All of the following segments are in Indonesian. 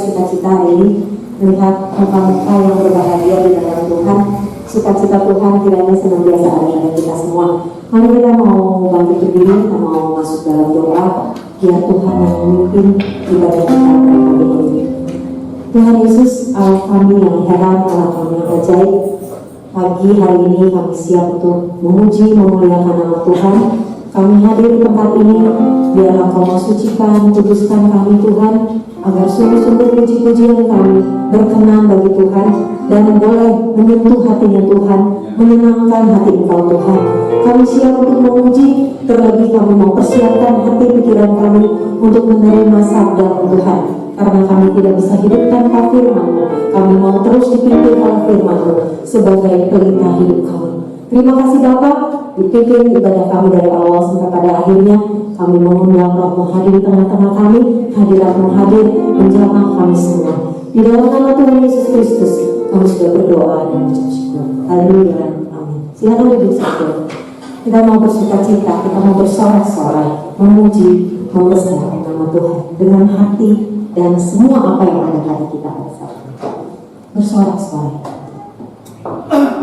bersukacita hari ini melihat muka-muka yang berbahagia di dalam Tuhan. Sukacita Tuhan kiranya senantiasa ada pada kita semua. Mari kita mau bangkit berdiri, kita mau masuk dalam doa, biar Tuhan yang memimpin ibadah kita pada pagi ini. Tuhan Yesus, Allah kami yang heran, Allah kami yang ajaib, pagi hari ini kami siap untuk memuji, memuliakan nama Tuhan. Kami hadir di tempat ini, biarlah Kau mensucikan, kuduskan kami Tuhan, agar sungguh-sungguh puji-pujian kami berkenan bagi Tuhan, dan boleh menyentuh hatinya Tuhan, menyenangkan hati Engkau Tuhan. Kami siap untuk memuji, terlebih kami mau persiapkan hati pikiran kami untuk menerima sabda Tuhan. Karena kami tidak bisa hidup tanpa firman-Mu, kami mau terus dipimpin oleh firman-Mu sebagai pelita hidup kami. Terima kasih Bapak, dipimpin ibadah kami dari awal sampai pada akhirnya. Kami mengundang Roh-Mu hadir di tengah-tengah kami, hadirat-Mu hadir menjamah kami semua. Di dalam nama Tuhan Yesus Kristus, kami sudah berdoa dan mengucap syukur. Haleluya, amin. Silakan duduk saja. Kita mau bersukacita, kita mau bersorak-sorai, memuji, membesarkan nama Tuhan dengan hati dan semua apa yang ada pada kita pada saat ini. Bersorak-sorai. Allah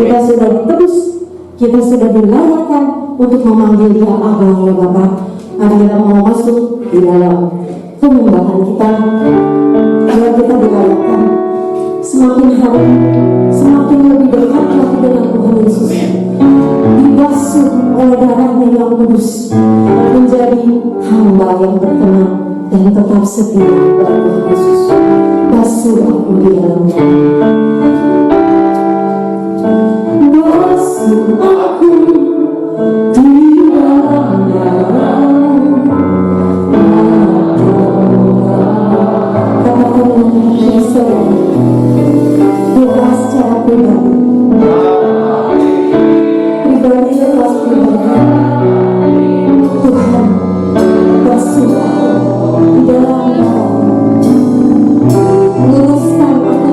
Kita sudah ditebus, kita sudah dilayakkan untuk memanggil Dia Abang ya Bapak. Mari kita mau masuk di dalam penyembahan kita, agar kita dilayakkan semakin hari, semakin lebih dekat lagi dengan Tuhan Yesus, dibasuh oleh darahnya yang kudus, menjadi hamba yang berkenan dan tetap setia kepada Tuhan Yesus. Basuh aku di dalamnya. Basuh aku di dalam darah-Mu. Katakan dengan Yesus, doa secara pribadi. Pribadi lepas pribadi. Tuhan, basuh aku di dalam darah-Mu. Luruskan aku.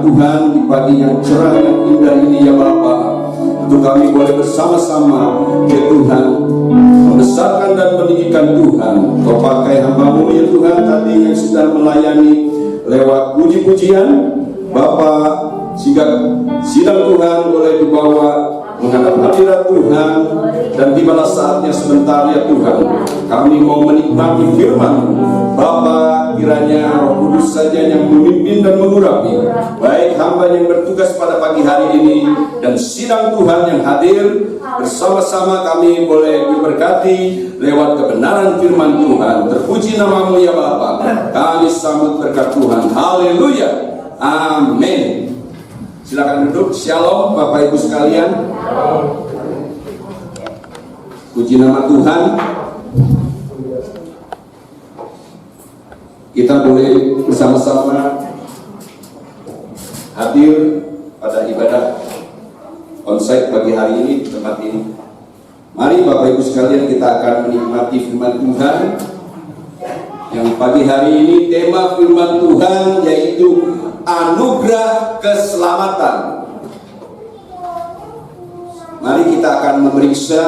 Tuhan di pagi yang cerah yang indah ini ya Bapa. Untuk kami boleh bersama-sama ya Tuhan membesarkan dan meninggikan Tuhan. Kau pakai hamba-Mu ya Tuhan tadi yang sudah melayani lewat puji-pujian Bapa, sehingga sidang Tuhan boleh dibawa menghadap hadirat Tuhan, dan tibalah saatnya sebentar ya Tuhan kami mau menikmati firman Bapa. Kiranya Roh Kudus saja yang memimpin dan mengurapi baik hamba yang bertugas pada pagi hari ini dan sidang Tuhan yang hadir. Bersama-sama kami boleh diberkati lewat kebenaran firman Tuhan. Terpuji nama-Mu ya Bapa. Kami sambut berkat Tuhan. Haleluya. Amin. Silakan duduk. Shalom Bapak Ibu sekalian. Puji nama Tuhan. Kita boleh bersama-sama hadir pada ibadah onsite pagi hari ini di tempat ini. Mari Bapak Ibu sekalian, kita akan menikmati firman Tuhan yang pagi hari ini tema firman Tuhan yaitu anugerah keselamatan. Mari kita akan memeriksa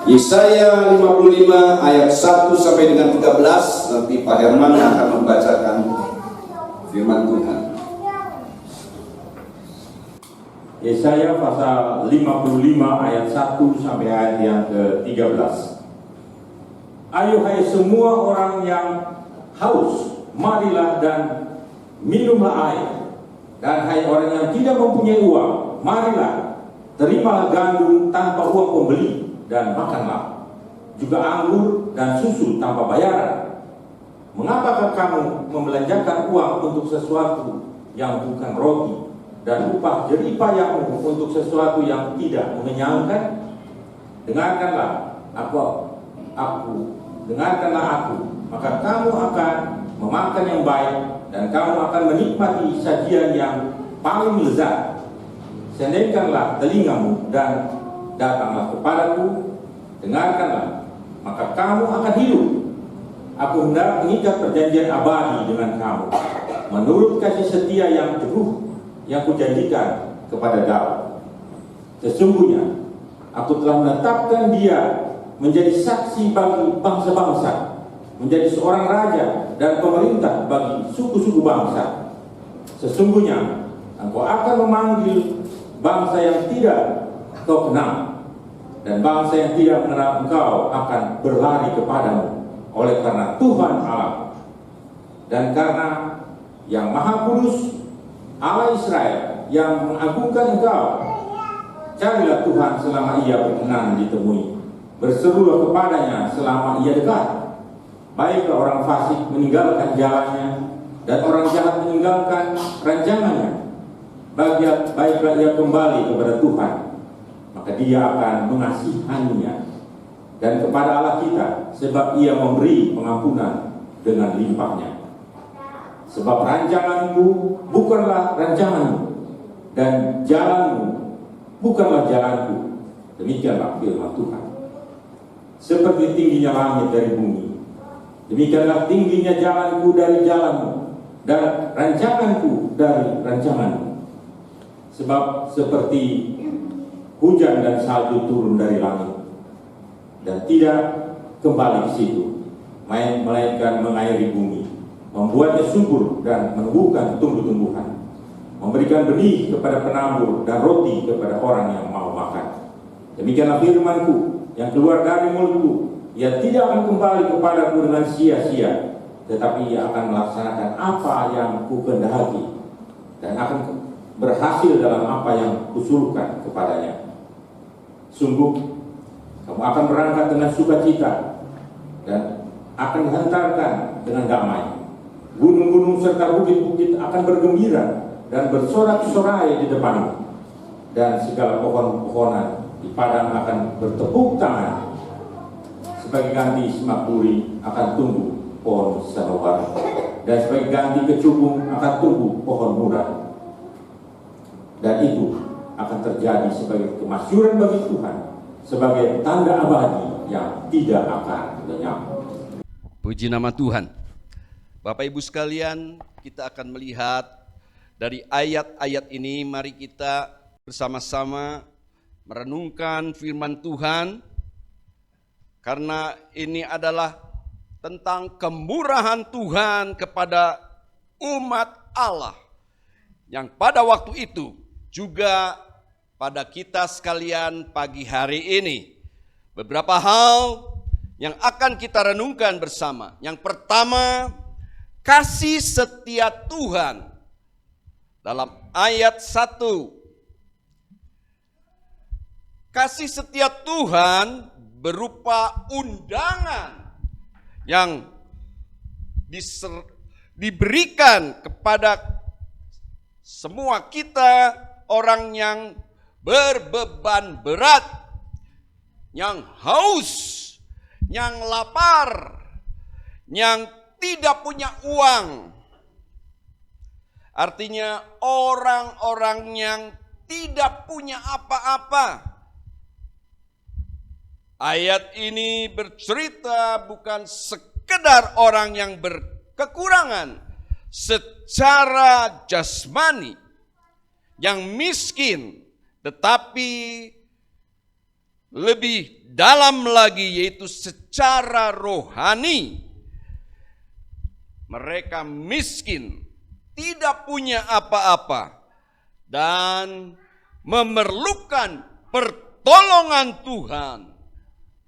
Yesaya 55 ayat 1 sampai dengan 13. Nanti Pak Herman akan membacakan firman Tuhan. Yesaya pasal 55 ayat 1 sampai ayat yang ke-13. Ayo hai semua orang yang haus, marilah dan minumlah air. Dan hai orang yang tidak mempunyai uang, marilah terimalah gandum tanpa uang pembeli dan makanlah juga anggur dan susu tanpa bayaran. Mengapakah kamu membelanjakan uang untuk sesuatu yang bukan roti, dan upah jerih payahmu untuk sesuatu yang tidak mengenyangkan? Dengarkanlah dengarkanlah aku, maka kamu akan memakan yang baik, dan kamu akan menikmati sajian yang paling lezat. Sendirikanlah telingamu dan datanglah kepadaku, dengarkanlah, maka kamu akan hidup. Aku hendak mengikat perjanjian abadi dengan kamu, menurut kasih setia yang teguh yang kujanjikan kepada Daud, "Sesungguhnya aku telah menetapkan dia menjadi saksi bagi bangsa-bangsa, menjadi seorang raja dan pemerintah bagi suku-suku bangsa. Sesungguhnya engkau akan memanggil bangsa yang tidak kau kenal, dan bangsa yang tidak mengenal engkau akan berlari kepadamu, oleh karena Tuhan Allah dan karena yang Maha Kudus Allah Israel yang mengagungkan engkau. Carilah Tuhan selama ia berkenan ditemui, berserulah kepadanya selama ia dekat. Baiklah orang fasik meninggalkan jalannya, dan orang jahat meninggalkan rancangannya. Baiklah ia kembali kepada Tuhan, maka dia akan mengasihaninya, dan kepada Allah kita, sebab ia memberi pengampunan dengan limpahnya. Sebab rancanganku bukanlah rancanganmu, dan jalanmu bukanlah jalanku. Demikianlah firman Tuhan. Seperti tingginya langit dari bumi, demikianlah tingginya jalanku dari jalanmu, dan rancanganku dari rancanganmu. Sebab seperti hujan dan salju turun dari langit, dan tidak kembali ke situ, melainkan mengairi bumi, membuatnya subur dan menumbuhkan tumbuh-tumbuhan, memberikan benih kepada penabur dan roti kepada orang yang mau makan. Demikianlah firmanku yang keluar dari mulutku, ia tidak akan kembali kepadaku dengan sia-sia, tetapi ia akan melaksanakan apa yang kukehendaki, dan akan berhasil dalam apa yang kusuruhkan kepadanya. Sungguh, kamu akan berangkat dengan sukacita, dan akan dihantarkan dengan damai. Gunung-gunung serta bukit-bukit akan bergembira dan bersorak-sorai di depanmu, dan segala pohon-pohonan di padang akan bertepuk tangan. Sebagai ganti semak duri akan tumbuh pohon sanobar, dan sebagai ganti kecubung akan tumbuh pohon murah. Dan itu akan terjadi sebagai kemasyuran bagi Tuhan, sebagai tanda abadi yang tidak akan lenyap. Puji nama Tuhan. Bapak Ibu sekalian, kita akan melihat dari ayat-ayat ini. Mari kita bersama-sama merenungkan firman Tuhan, karena ini adalah tentang kemurahan Tuhan kepada umat Allah, yang pada waktu itu juga pada kita sekalian pagi hari ini. Beberapa hal yang akan kita renungkan bersama. Yang pertama, kasih setia Tuhan. Dalam ayat 1, kasih setia Tuhan berupa undangan yang diberikan kepada semua kita, orang yang berbeban berat, yang haus, yang lapar, yang tidak punya uang. Artinya orang-orang yang tidak punya apa-apa. Ayat ini bercerita bukan sekedar orang yang berkekurangan secara jasmani, yang miskin, tetapi lebih dalam lagi, yaitu secara rohani. Mereka miskin, tidak punya apa-apa, dan memerlukan pertolongan Tuhan.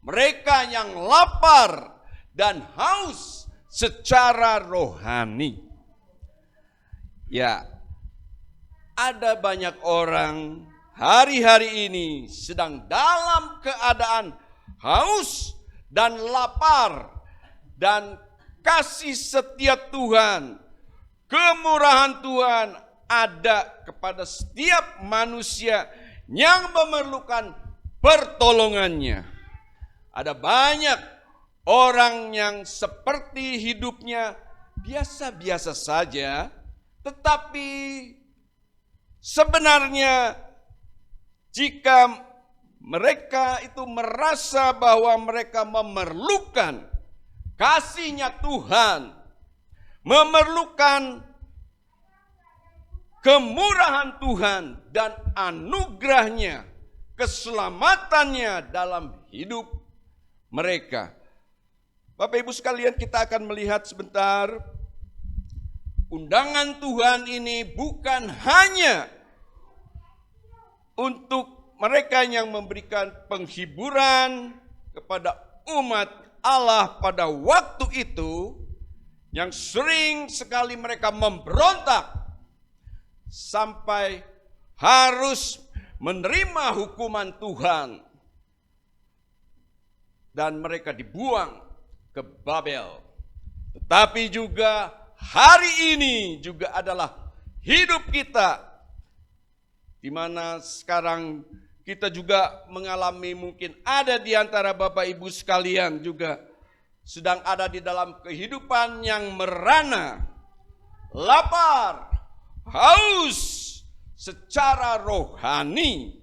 Mereka yang lapar dan haus secara rohani. Ya, ada banyak orang hari-hari ini sedang dalam keadaan haus dan lapar, dan kasih setia Tuhan, kemurahan Tuhan ada kepada setiap manusia yang memerlukan pertolongannya. Ada banyak orang yang seperti hidupnya biasa-biasa saja, tetapi sebenarnya jika mereka itu merasa bahwa mereka memerlukan kasihnya Tuhan, memerlukan kemurahan Tuhan dan anugerahnya, keselamatannya dalam hidup mereka. Bapak Ibu sekalian, kita akan melihat sebentar, undangan Tuhan ini bukan hanya untuk mereka yang memberikan penghiburan kepada umat Allah pada waktu itu, yang sering sekali mereka memberontak sampai harus menerima hukuman Tuhan dan mereka dibuang ke Babel. Tetapi juga hari ini juga adalah hidup kita, di mana sekarang kita juga mengalami, mungkin ada di antara Bapak Ibu sekalian juga sedang ada di dalam kehidupan yang merana, lapar, haus secara rohani,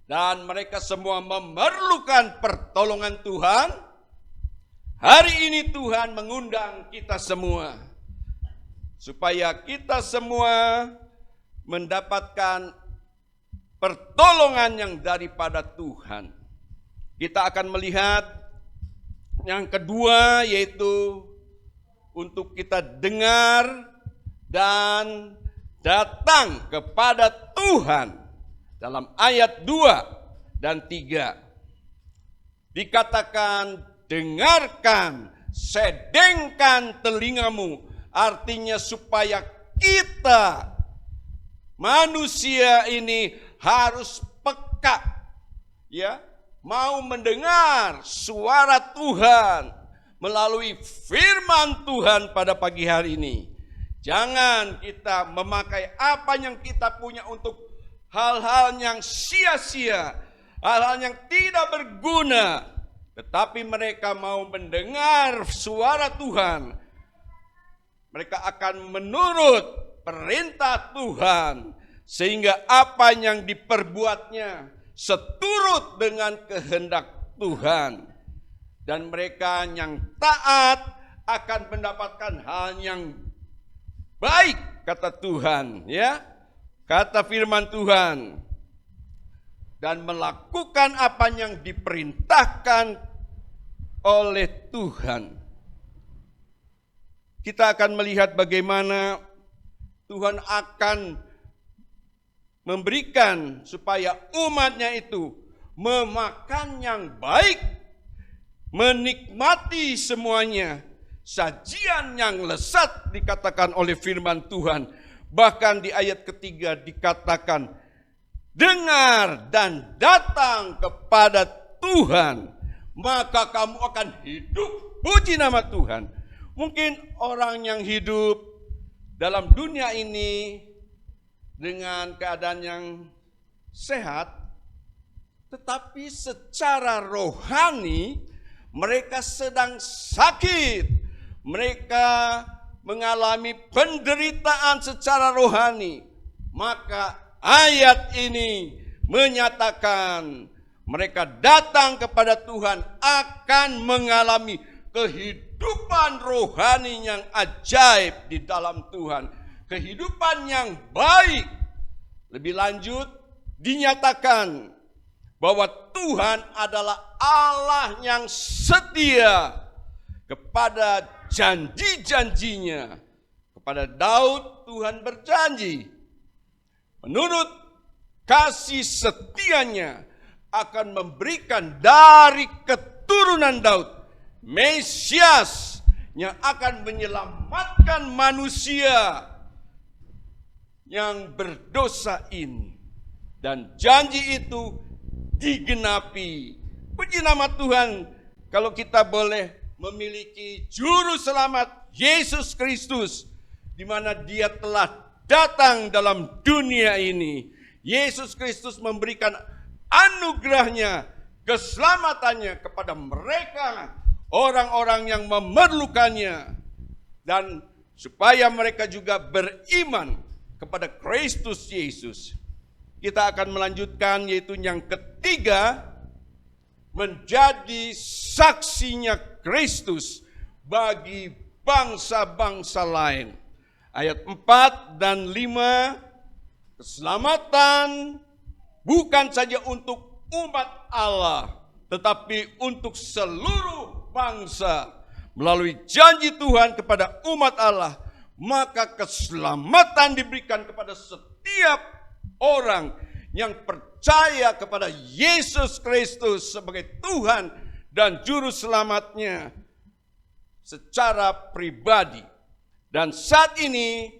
dan mereka semua memerlukan pertolongan Tuhan. Hari ini Tuhan mengundang kita semua supaya kita semua mendapatkan pertolongan yang daripada Tuhan. Kita akan melihat yang kedua, yaitu untuk kita dengar dan datang kepada Tuhan. Dalam ayat 2 dan 3 dikatakan, dengarkan, sedengkan telingamu. Artinya supaya kita manusia ini harus peka, ya, mau mendengar suara Tuhan melalui firman Tuhan pada pagi hari ini. Jangan kita memakai apa yang kita punya untuk hal-hal yang sia-sia, hal-hal yang tidak berguna. Tetapi mereka mau mendengar suara Tuhan. Mereka akan menurut perintah Tuhan, sehingga apa yang diperbuatnya seturut dengan kehendak Tuhan. Dan mereka yang taat akan mendapatkan hal yang baik, kata Tuhan, ya. Kata firman Tuhan. Dan melakukan apa yang diperintahkan oleh Tuhan. Kita akan melihat bagaimana Tuhan akan memberikan supaya umatnya itu memakan yang baik, menikmati semuanya, sajian yang lezat dikatakan oleh firman Tuhan. Bahkan di ayat ketiga dikatakan, dengar dan datang kepada Tuhan, maka kamu akan hidup. Puji nama Tuhan. Mungkin orang yang hidup dalam dunia ini dengan keadaan yang sehat, tetapi secara rohani mereka sedang sakit. Mereka mengalami penderitaan secara rohani. Maka ayat ini menyatakan mereka datang kepada Tuhan akan mengalami kehidupan rohani yang ajaib di dalam Tuhan. Kehidupan yang baik. Lebih lanjut dinyatakan bahwa Tuhan adalah Allah yang setia kepada janji-janjinya. Kepada Daud Tuhan berjanji, menurut kasih setianya akan memberikan dari keturunan Daud Mesias yang akan menyelamatkan manusia yang berdosa ini. Dan janji itu digenapi. Puji nama Tuhan, kalau kita boleh memiliki juru selamat Yesus Kristus, di mana Dia telah datang dalam dunia ini. Yesus Kristus memberikan anugerahnya, keselamatannya kepada mereka, orang-orang yang memerlukannya, dan supaya mereka juga beriman kepada Kristus Yesus. Kita akan melanjutkan, yaitu yang ketiga, menjadi saksinya Kristus bagi bangsa-bangsa lain. Ayat 4 dan 5 Keselamatan bukan saja untuk umat Allah, tetapi untuk seluruh bangsa. Melalui janji Tuhan kepada umat Allah, maka keselamatan diberikan kepada setiap orang yang percaya kepada Yesus Kristus sebagai Tuhan dan Juru Selamatnya secara pribadi. Dan saat ini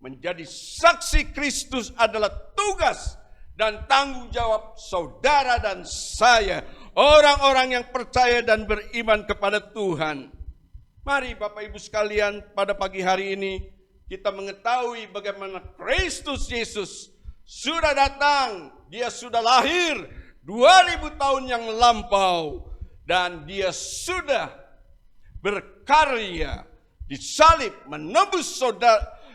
menjadi saksi Kristus adalah tugas dan tanggung jawab saudara dan saya, orang-orang yang percaya dan beriman kepada Tuhan. Mari Bapak Ibu sekalian, pada pagi hari ini kita mengetahui bagaimana Kristus Yesus sudah datang, dia sudah lahir 2000 tahun yang lampau, dan dia sudah berkarya disalib menebus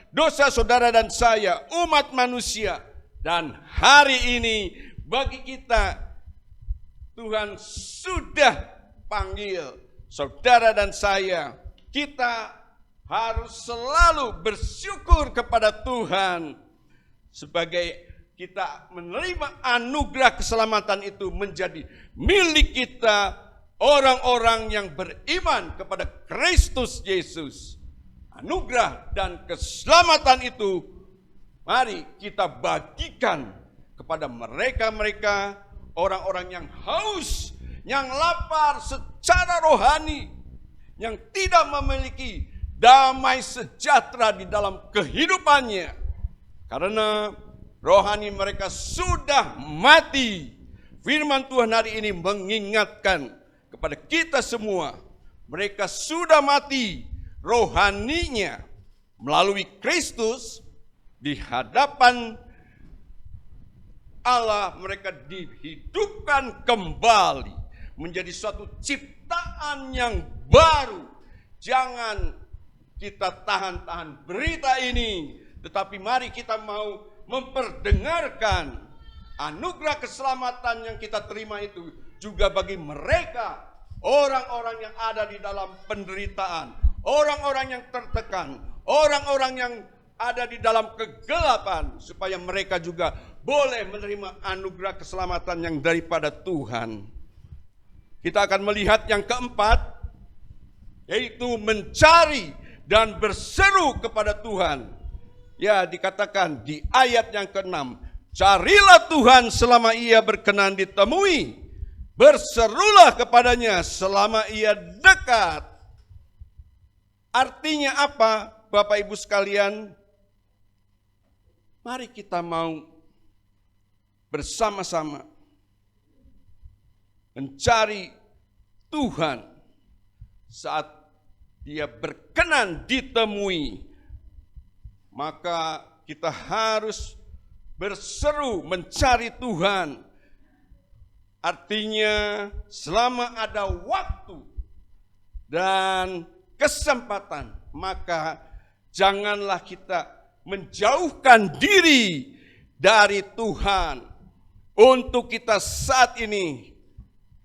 dosa saudara dan saya, umat manusia. Dan hari ini bagi kita, Tuhan sudah panggil saudara dan saya, kita harus selalu bersyukur kepada Tuhan sebagai kita menerima anugerah keselamatan itu menjadi milik kita, orang-orang yang beriman kepada Kristus Yesus. Anugerah dan keselamatan itu mari kita bagikan kepada mereka-mereka, orang-orang yang haus, yang lapar secara rohani, yang tidak memiliki damai sejahtera di dalam kehidupannya. Karena rohani mereka sudah mati. Firman Tuhan hari ini mengingatkan kepada kita semua, mereka sudah mati rohaninya melalui Kristus di hadapan Allah. Mereka dihidupkan kembali menjadi suatu ciptaan yang baru. Jangan kita tahan-tahan berita ini, tetapi mari kita mau memperdengarkan anugerah keselamatan yang kita terima itu juga bagi mereka, orang-orang yang ada di dalam penderitaan, orang-orang yang tertekan, orang-orang yang ada di dalam kegelapan, supaya mereka juga boleh menerima anugerah keselamatan yang daripada Tuhan. Kita akan melihat yang keempat, yaitu mencari dan berseru kepada Tuhan. Ya, dikatakan di ayat yang ke-6, carilah Tuhan selama ia berkenan ditemui, berserulah kepadanya selama ia dekat. Artinya apa, Bapak Ibu sekalian? Mari kita mau bersama-sama mencari Tuhan saat dia berkenan ditemui. Maka kita harus berseru mencari Tuhan. Artinya selama ada waktu dan kesempatan, maka janganlah kita menjauhkan diri dari Tuhan untuk kita saat ini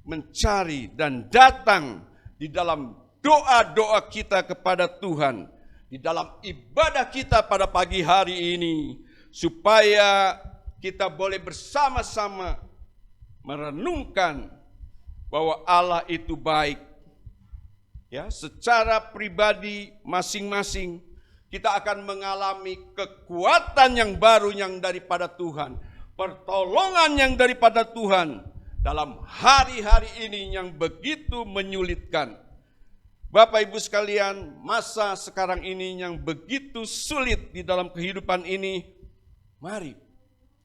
mencari dan datang di dalam doa-doa kita kepada Tuhan, di dalam ibadah kita pada pagi hari ini, supaya kita boleh bersama-sama merenungkan bahwa Allah itu baik. Ya, secara pribadi masing-masing kita akan mengalami kekuatan yang baru yang daripada Tuhan, pertolongan yang daripada Tuhan dalam hari-hari ini yang begitu menyulitkan. Bapak Ibu sekalian, masa sekarang ini yang begitu sulit di dalam kehidupan ini, mari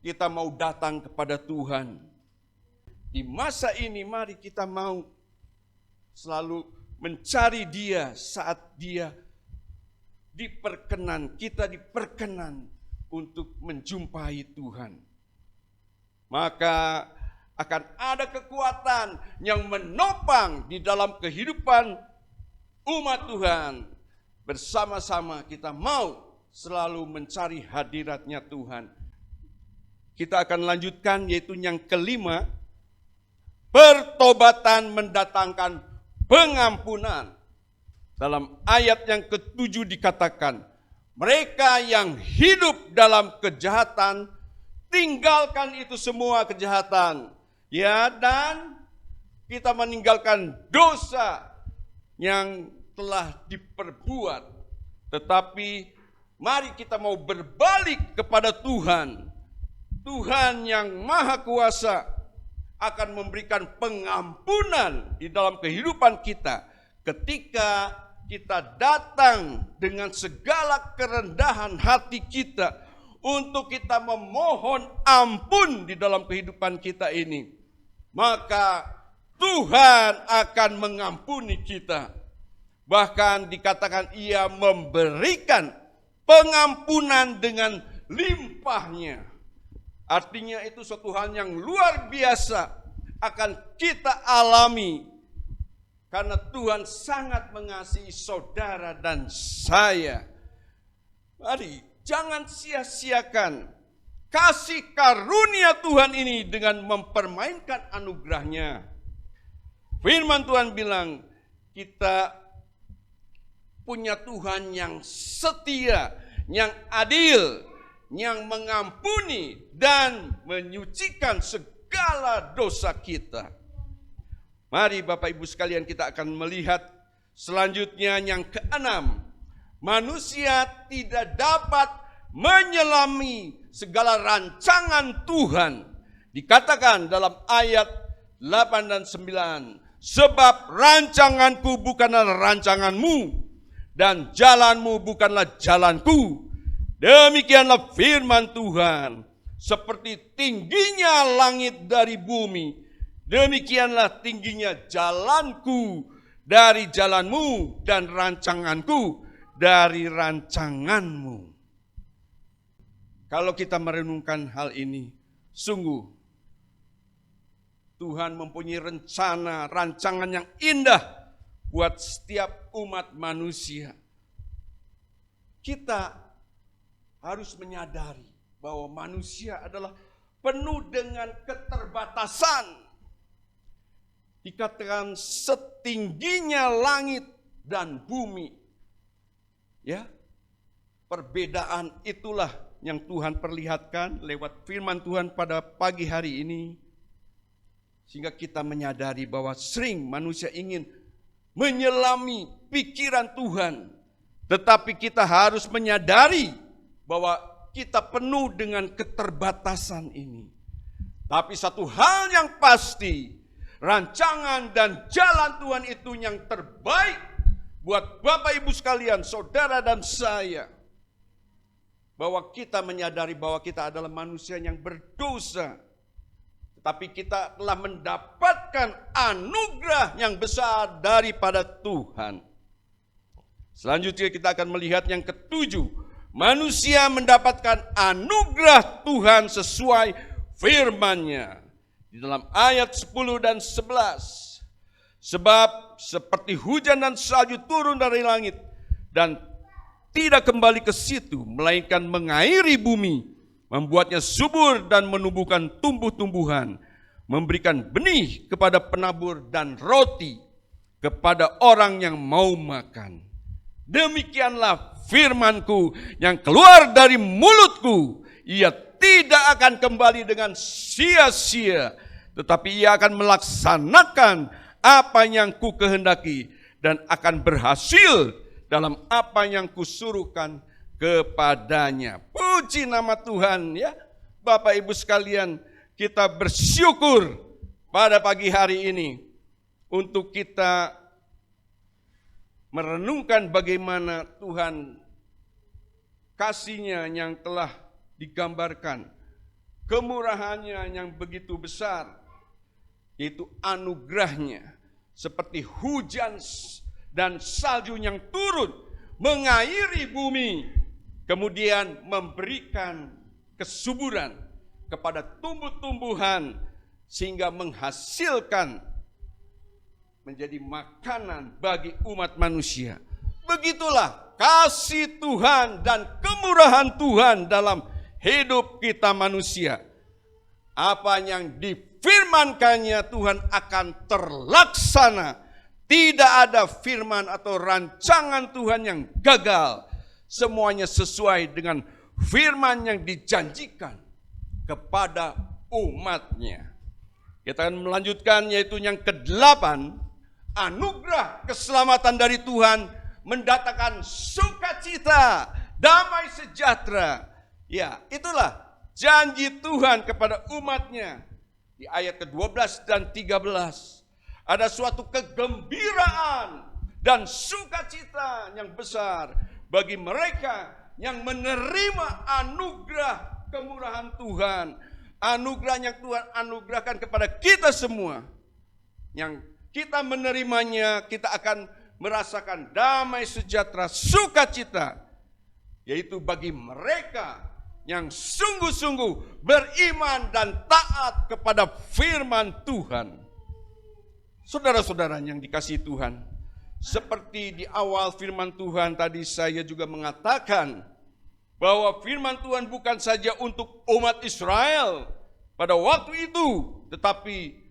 kita mau datang kepada Tuhan. Di masa ini mari kita mau selalu mencari Dia saat Dia kita diperkenan untuk menjumpai Tuhan. Maka akan ada kekuatan yang menopang di dalam kehidupan umat Tuhan. Bersama-sama kita mau selalu mencari hadiratnya Tuhan. Kita akan lanjutkan, yaitu yang kelima, pertobatan mendatangkan pengampunan. Dalam ayat yang ke-7 dikatakan, mereka yang hidup dalam kejahatan tinggalkan itu semua kejahatan. Ya, dan kita meninggalkan dosa yang telah diperbuat. Tetapi mari kita mau berbalik kepada Tuhan. Tuhan yang Maha Kuasa akan memberikan pengampunan di dalam kehidupan kita ketika kita datang dengan segala kerendahan hati kita untuk kita memohon ampun di dalam kehidupan kita ini. Maka Tuhan akan mengampuni kita. Bahkan dikatakan Ia memberikan pengampunan dengan limpahnya. Artinya itu suatu hal yang luar biasa akan kita alami. Karena Tuhan sangat mengasihi saudara dan saya. Mari jangan sia-siakan kasih karunia Tuhan ini dengan mempermainkan anugerahnya. Firman Tuhan bilang kita punya Tuhan yang setia, yang adil, yang mengampuni dan menyucikan segala dosa kita. Mari Bapak Ibu sekalian, kita akan melihat selanjutnya yang keenam. Manusia tidak dapat menyelami segala rancangan Tuhan. Dikatakan dalam ayat 8 dan 9. Sebab rancanganku bukanlah rancanganmu, dan jalanmu bukanlah jalanku. Demikianlah firman Tuhan. Seperti tingginya langit dari bumi, demikianlah tingginya jalanku dari jalanmu, dan rancanganku dari rancanganmu. Kalau kita merenungkan hal ini, sungguh Tuhan mempunyai rencana, rancangan yang indah buat setiap umat manusia. Kita harus menyadari bahwa manusia adalah penuh dengan keterbatasan. Dikatakan setingginya langit dan bumi. Ya, perbedaan itulah yang Tuhan perlihatkan lewat firman Tuhan pada pagi hari ini. Sehingga kita menyadari bahwa sering manusia ingin menyelami pikiran Tuhan. Tetapi kita harus menyadari bahwa kita penuh dengan keterbatasan ini. Tapi satu hal yang pasti, rancangan dan jalan Tuhan itu yang terbaik buat Bapak Ibu sekalian, saudara dan saya. Bahwa kita menyadari bahwa kita adalah manusia yang berdosa. Tapi kita telah mendapatkan anugerah yang besar daripada Tuhan. Selanjutnya kita akan melihat yang ketujuh. Manusia mendapatkan anugerah Tuhan sesuai firman-Nya. Di dalam ayat 10 dan 11. Sebab seperti hujan dan salju turun dari langit dan tidak kembali ke situ, melainkan mengairi bumi, membuatnya subur dan menumbuhkan tumbuh-tumbuhan, memberikan benih kepada penabur dan roti kepada orang yang mau makan. Demikianlah firman-Ku yang keluar dari mulutku, ia tidak akan kembali dengan sia-sia, tetapi ia akan melaksanakan apa yang Ku kehendaki dan akan berhasil dalam apa yang Kusuruhkan kepadanya. Puji nama Tuhan ya. Bapak Ibu sekalian, kita bersyukur pada pagi hari ini untuk kita merenungkan bagaimana Tuhan kasih-Nya yang telah digambarkan, kemurahan-Nya yang begitu besar, yaitu anugerah-Nya seperti hujan dan salju yang turun mengairi bumi, kemudian memberikan kesuburan kepada tumbuh-tumbuhan sehingga menghasilkan menjadi makanan bagi umat manusia. Begitulah kasih Tuhan dan kemurahan Tuhan dalam hidup kita manusia. Apa yang difirmankannya Tuhan akan terlaksana. Tidak ada firman atau rancangan Tuhan yang gagal. Semuanya sesuai dengan firman yang dijanjikan kepada umatnya. Kita akan melanjutkan yaitu yang ke-8, anugerah keselamatan dari Tuhan mendatangkan sukacita, damai sejahtera. Ya, itulah janji Tuhan kepada umatnya. Di ayat ke-12 dan 13, ada suatu kegembiraan dan sukacita yang besar bagi mereka yang menerima anugerah kemurahan Tuhan. Anugerah yang Tuhan anugerahkan kepada kita semua. Yang kita menerimanya, kita akan merasakan damai sejahtera, sukacita. Yaitu bagi mereka yang sungguh-sungguh beriman dan taat kepada firman Tuhan. Saudara-saudara yang dikasihi Tuhan, seperti di awal firman Tuhan tadi saya juga mengatakan bahwa firman Tuhan bukan saja untuk umat Israel pada waktu itu, tetapi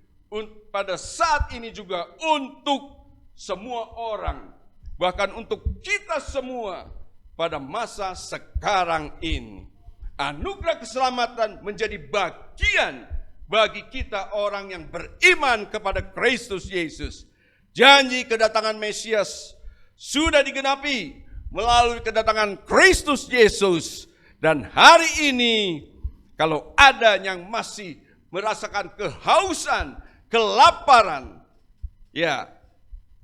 pada saat ini juga untuk semua orang, bahkan untuk kita semua pada masa sekarang ini. Anugerah keselamatan menjadi bagian bagi kita orang yang beriman kepada Kristus Yesus. Janji kedatangan Mesias sudah digenapi melalui kedatangan Kristus Yesus. Dan hari ini kalau ada yang masih merasakan kehausan, kelaparan, ya,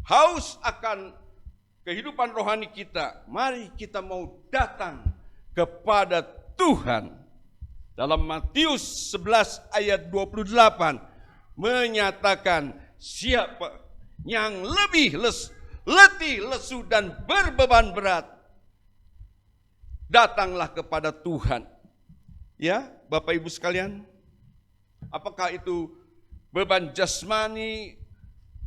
haus akan kehidupan rohani kita, mari kita mau datang kepada Tuhan. Dalam Matius 11 ayat 28 menyatakan, siapa yang lebih letih, lesu dan berbeban berat, datanglah kepada Tuhan. Ya, Bapak Ibu sekalian, apakah itu beban jasmani,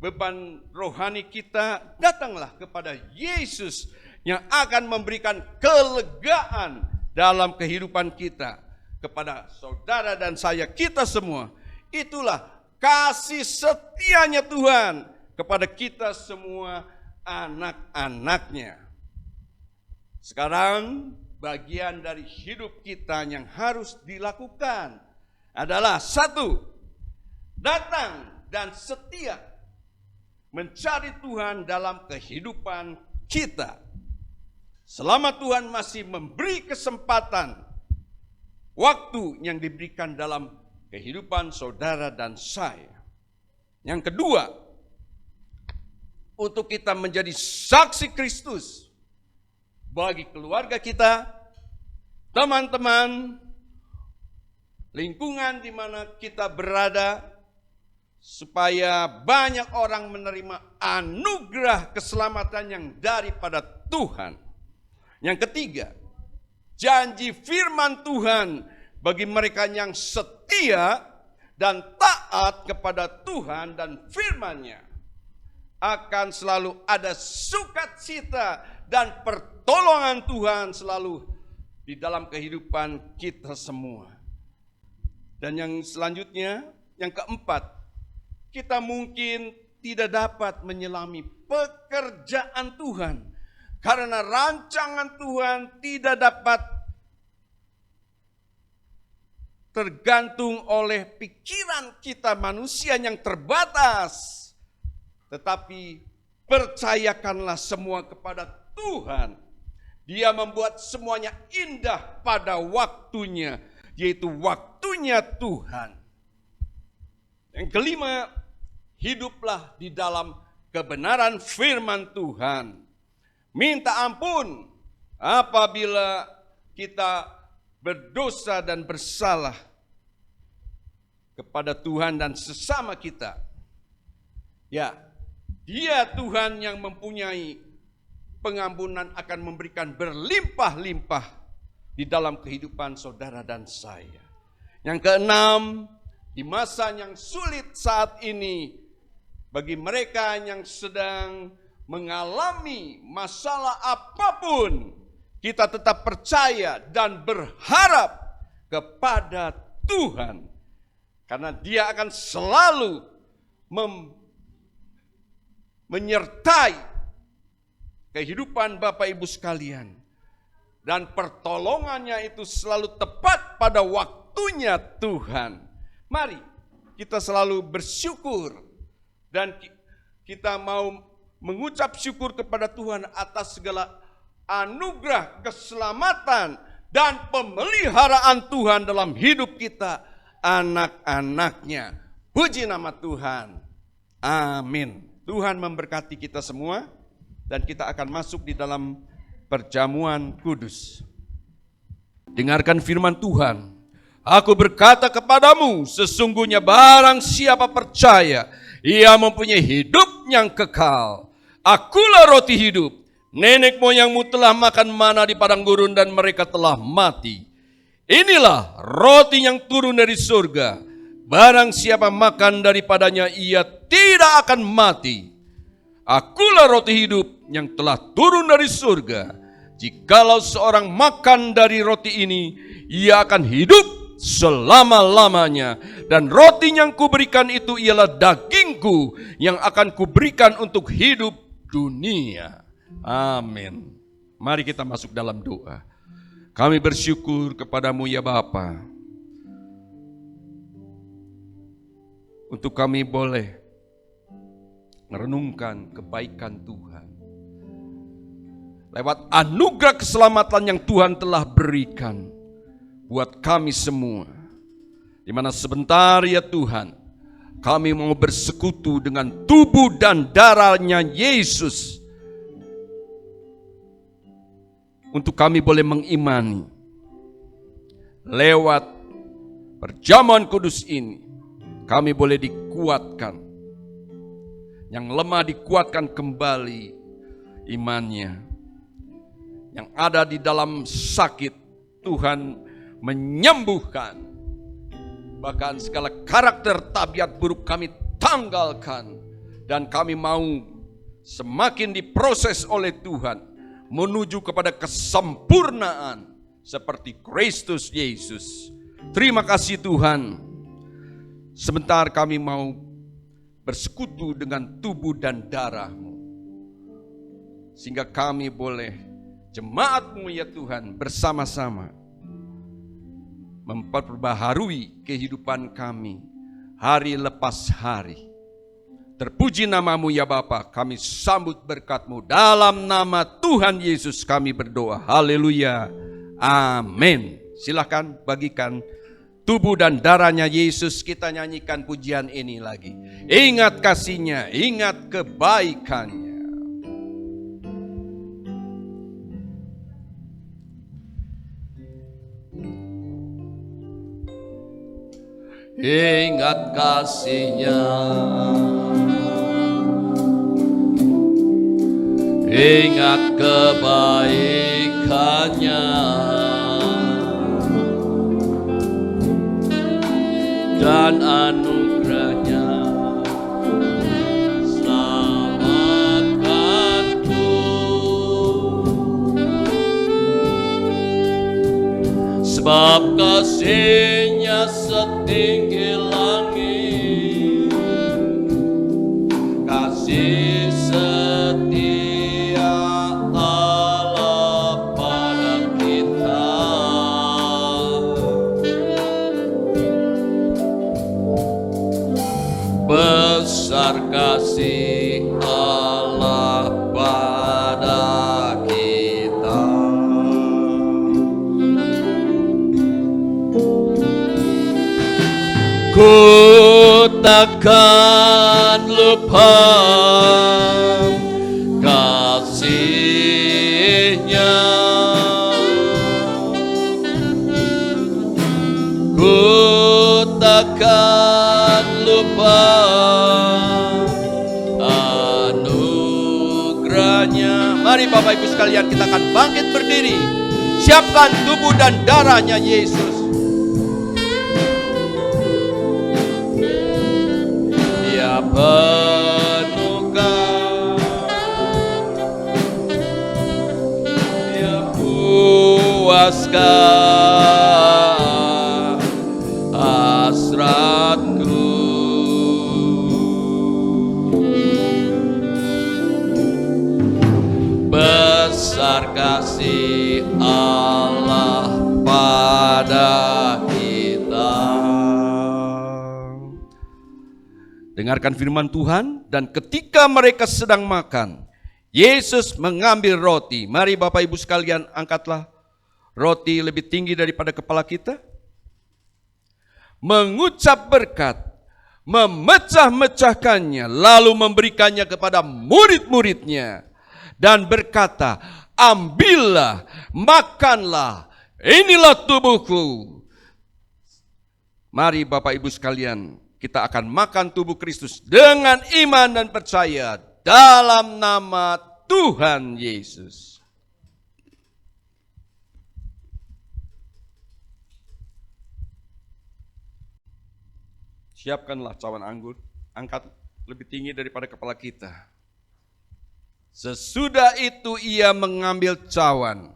beban rohani kita, datanglah kepada Yesus yang akan memberikan kelegaan dalam kehidupan kita. Kepada saudara dan saya, kita semua, itulah kasih setianya Tuhan kepada kita semua anak-anaknya. Sekarang bagian dari hidup kita yang harus dilakukan adalah 1, datang dan setia mencari Tuhan dalam kehidupan kita. Selama Tuhan masih memberi kesempatan, waktu yang diberikan dalam kehidupan saudara dan saya. Yang kedua, untuk kita menjadi saksi Kristus bagi keluarga kita, teman-teman, lingkungan di mana kita berada, supaya banyak orang menerima anugerah keselamatan yang daripada Tuhan. Yang ketiga, janji firman Tuhan bagi mereka yang setia dan taat kepada Tuhan dan firman-Nya, akan selalu ada sukacita dan pertolongan Tuhan selalu di dalam kehidupan kita semua. Dan yang selanjutnya, yang keempat, kita mungkin tidak dapat menyelami pekerjaan Tuhan karena rancangan Tuhan tidak dapat tergantung oleh pikiran kita manusia yang terbatas. Tetapi percayakanlah semua kepada Tuhan. Dia membuat semuanya indah pada waktunya, yaitu waktunya Tuhan. Yang kelima, hiduplah di dalam kebenaran firman Tuhan. Minta ampun apabila kita berdosa dan bersalah kepada Tuhan dan sesama kita. Ya, Dia Tuhan yang mempunyai pengampunan, akan memberikan berlimpah-limpah di dalam kehidupan saudara dan saya. Yang keenam, di masa yang sulit saat ini, bagi mereka yang sedang mengalami masalah apapun, kita tetap percaya dan berharap kepada Tuhan. Karena Dia akan selalu menyertai kehidupan Bapak Ibu sekalian. Dan pertolongannya itu selalu tepat pada waktu waktunya Tuhan. Mari kita selalu bersyukur dan kita mau mengucap syukur kepada Tuhan atas segala anugerah, keselamatan, dan pemeliharaan Tuhan dalam hidup kita, anak-anaknya. Puji nama Tuhan. Amin. Tuhan memberkati kita semua dan kita akan masuk di dalam perjamuan kudus. Dengarkan firman Tuhan. Aku berkata kepadamu, sesungguhnya barang siapa percaya, ia mempunyai hidup yang kekal. Akulah roti hidup. Nenek moyangmu telah makan mana di padang gurun dan mereka telah mati. Inilah roti yang turun dari surga. Barang siapa makan daripadanya, ia tidak akan mati. Akulah roti hidup yang telah turun dari surga. Jikalau seorang makan dari roti ini, ia akan hidup selama-lamanya. Dan roti yang kuberikan itu ialah dagingku yang akan kuberikan untuk hidup dunia. Amin. Mari kita masuk dalam doa. Kami bersyukur kepadamu ya Bapa, untuk kami boleh merenungkan kebaikan Tuhan lewat anugerah keselamatan yang Tuhan telah berikan buat kami semua. Di mana sebentar ya Tuhan, kami mau bersekutu dengan tubuh dan darahnya Yesus. Untuk kami boleh mengimani lewat perjamuan kudus ini, kami boleh dikuatkan. Yang lemah dikuatkan kembali imannya. Yang ada di dalam sakit, Tuhan menyembuhkan. Bahkan segala karakter tabiat buruk kami tanggalkan. Dan kami mau semakin diproses oleh Tuhan menuju kepada kesempurnaan seperti Kristus Yesus. Terima kasih Tuhan. Sebentar kami mau bersekutu dengan tubuh dan darah-Mu. Sehingga kami boleh, jemaat-Mu ya Tuhan, bersama-sama memperbaharui kehidupan kami hari lepas hari. Terpuji nama-Mu ya Bapa, kami sambut berkat-Mu. Dalam nama Tuhan Yesus kami berdoa. Haleluya. Amin. Silakan bagikan tubuh dan darahnya Yesus. Kita nyanyikan pujian ini lagi. Ingat kasih-Nya, ingat kebaikannya. Ingat kasih-Nya, ingat kebaikannya, dan anugerahnya. Selamatkanku, sebab kasih-Nya setinggi langit, kasih setia Allah pada kita. Besar kasih Allah pada kita. Ku takkan lupa kasih-Nya, ku takkan lupa anugerahnya. Mari Bapak Ibu sekalian, kita akan bangkit berdiri. Siapkan tubuh dan darahnya Yesus. Dia penuhkan, Dia puaskan hasratku. Besar kasih Allah pada kita. Dengarkan firman Tuhan, dan ketika mereka sedang makan, Yesus mengambil roti. Mari Bapak Ibu sekalian, angkatlah roti lebih tinggi daripada kepala kita. Mengucap berkat, memecah-mecahkannya, lalu memberikannya kepada murid-muridnya. Dan berkata, ambillah, makanlah, inilah tubuhku. Mari Bapak Ibu sekalian, kita akan makan tubuh Kristus dengan iman dan percaya dalam nama Tuhan Yesus. Siapkanlah cawan anggur, angkat lebih tinggi daripada kepala kita. Sesudah itu ia mengambil cawan,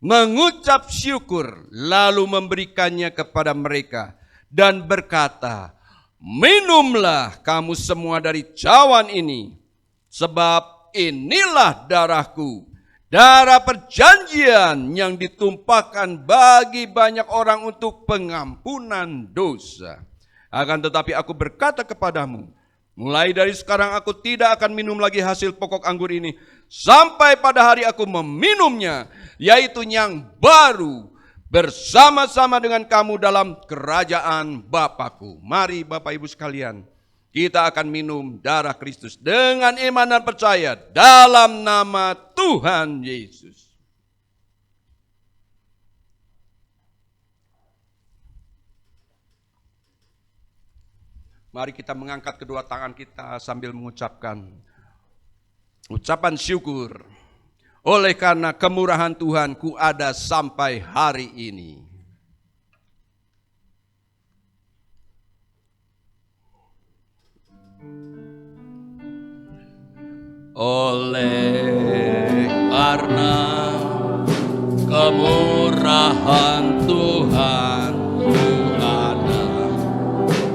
mengucap syukur, lalu memberikannya kepada mereka dan berkata, minumlah kamu semua dari cawan ini, sebab inilah darahku, darah perjanjian yang ditumpahkan bagi banyak orang untuk pengampunan dosa. Akan tetapi aku berkata kepadamu, mulai dari sekarang aku tidak akan minum lagi hasil pokok anggur ini, sampai pada hari aku meminumnya, yaitu yang baru, bersama-sama dengan kamu dalam kerajaan Bapakku. Mari Bapak Ibu sekalian, kita akan minum darah Kristus dengan iman dan percaya dalam nama Tuhan Yesus. Mari kita mengangkat kedua tangan kita sambil mengucapkan ucapan syukur. Oleh karena kemurahan Tuhan ku ada sampai hari ini. Oleh karena kemurahan Tuhan ku ada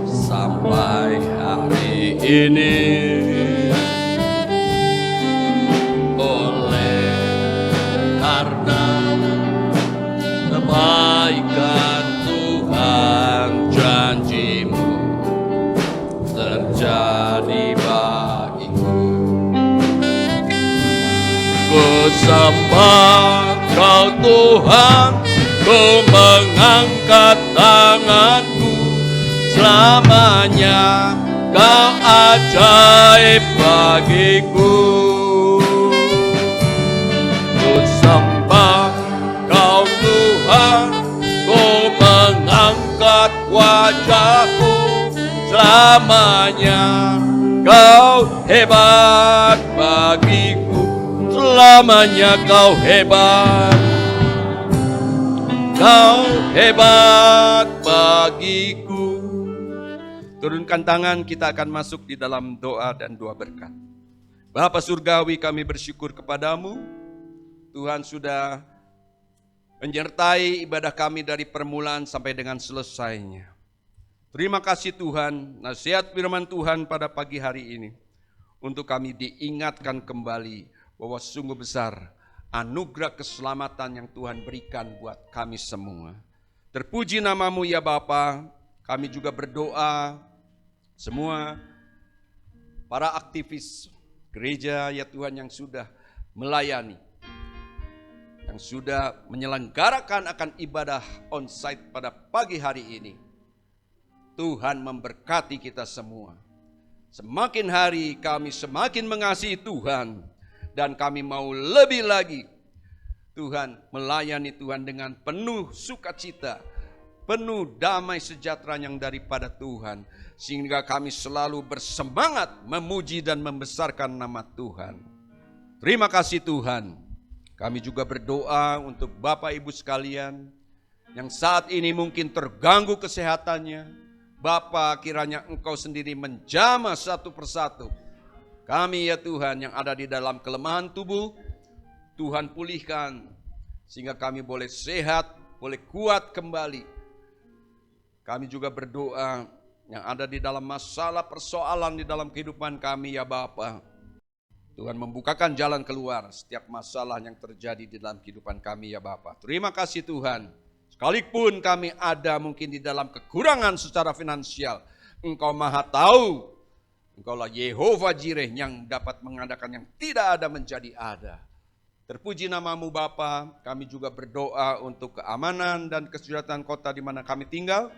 sampai hari ini. Kebaikan Tuhan, janjimu terjadi bagiku. Ku sembah Kau Tuhan, ku mengangkat tanganku, selamanya Kau ajaib bagiku. Ku sembah Kau Tuhan, ku mengangkat wajahku, selamanya Kau hebat bagiku, selamanya Kau hebat, Kau hebat bagiku. Turunkan tangan, kita akan masuk di dalam doa dan doa berkat. Bapa Surgawi, kami bersyukur kepadamu, Tuhan sudah menyertai ibadah kami dari permulaan sampai dengan selesainya. Terima kasih Tuhan, nasihat firman Tuhan pada pagi hari ini, untuk kami diingatkan kembali bahwa sungguh besar anugerah keselamatan yang Tuhan berikan buat kami semua. Terpuji namamu ya Bapa. Kami juga berdoa semua para aktivis gereja ya Tuhan yang sudah melayani, yang sudah menyelenggarakan akan ibadah onsite pada pagi hari ini. Tuhan memberkati kita semua. Semakin hari kami semakin mengasihi Tuhan, dan kami mau lebih lagi Tuhan melayani Tuhan dengan penuh sukacita, penuh damai sejahtera yang daripada Tuhan, sehingga kami selalu bersemangat memuji dan membesarkan nama Tuhan. Terima kasih Tuhan. Kami juga berdoa untuk Bapak Ibu sekalian yang saat ini mungkin terganggu kesehatannya. Bapa, kiranya Engkau sendiri menjamah satu persatu kami ya Tuhan yang ada di dalam kelemahan tubuh. Tuhan pulihkan sehingga kami boleh sehat, boleh kuat kembali. Kami juga berdoa yang ada di dalam masalah persoalan di dalam kehidupan kami ya Bapa. Tuhan membukakan jalan keluar setiap masalah yang terjadi di dalam kehidupan kami ya Bapa. Terima kasih Tuhan. Sekalipun kami ada mungkin di dalam kekurangan secara finansial, Engkau Maha tahu Engkaulah Yehova Jireh yang dapat mengadakan yang tidak ada menjadi ada. Terpuji namamu Bapa. Kami juga berdoa untuk keamanan dan kesejahteraan kota di mana kami tinggal.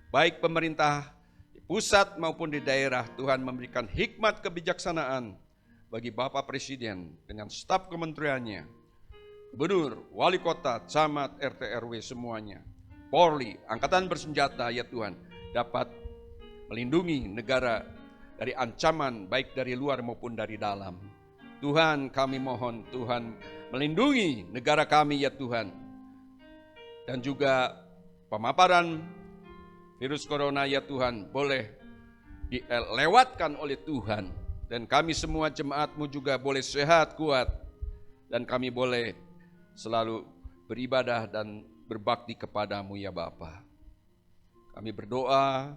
Baik pemerintah di pusat maupun di daerah. Tuhan memberikan hikmat kebijaksanaan bagi Bapak Presiden dengan staf kementeriannya. Gubernur, wali kota, camat, RT, RW semuanya. Polri, angkatan bersenjata ya Tuhan. Dapat melindungi negara dari ancaman baik dari luar maupun dari dalam. Tuhan kami mohon Tuhan melindungi negara kami ya Tuhan. Dan juga pemaparan virus corona ya Tuhan boleh dilewatkan oleh Tuhan. Dan kami semua jemaat-Mu juga boleh sehat, kuat. Dan kami boleh selalu beribadah dan berbakti kepadamu ya Bapa. Kami berdoa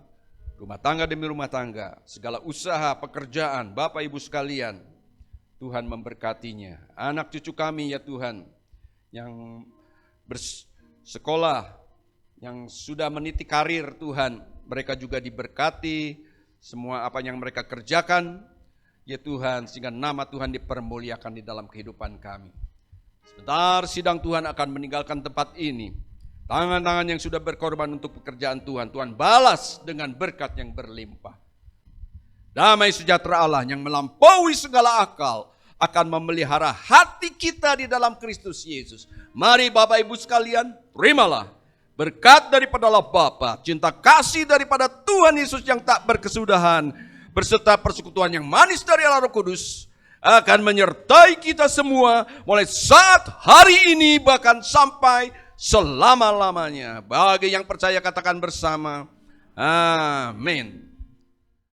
rumah tangga demi rumah tangga, segala usaha, pekerjaan, Bapak Ibu sekalian, Tuhan memberkatinya. Anak cucu kami ya Tuhan, yang bersekolah, yang sudah meniti karir Tuhan, mereka juga diberkati, semua apa yang mereka kerjakan, ya Tuhan, sehingga nama Tuhan dipermuliakan di dalam kehidupan kami. Sebentar sidang Tuhan akan meninggalkan tempat ini. Tangan-tangan yang sudah berkorban untuk pekerjaan Tuhan, Tuhan balas dengan berkat yang berlimpah. Damai sejahtera Allah yang melampaui segala akal akan memelihara hati kita di dalam Kristus Yesus. Mari Bapak Ibu sekalian, terimalah berkat daripada Allah Bapa, cinta kasih daripada Tuhan Yesus yang tak berkesudahan, berserta persekutuan yang manis dari Allah Roh Kudus, akan menyertai kita semua mulai saat hari ini bahkan sampai selama-lamanya. Bagi yang percaya katakan bersama, amin.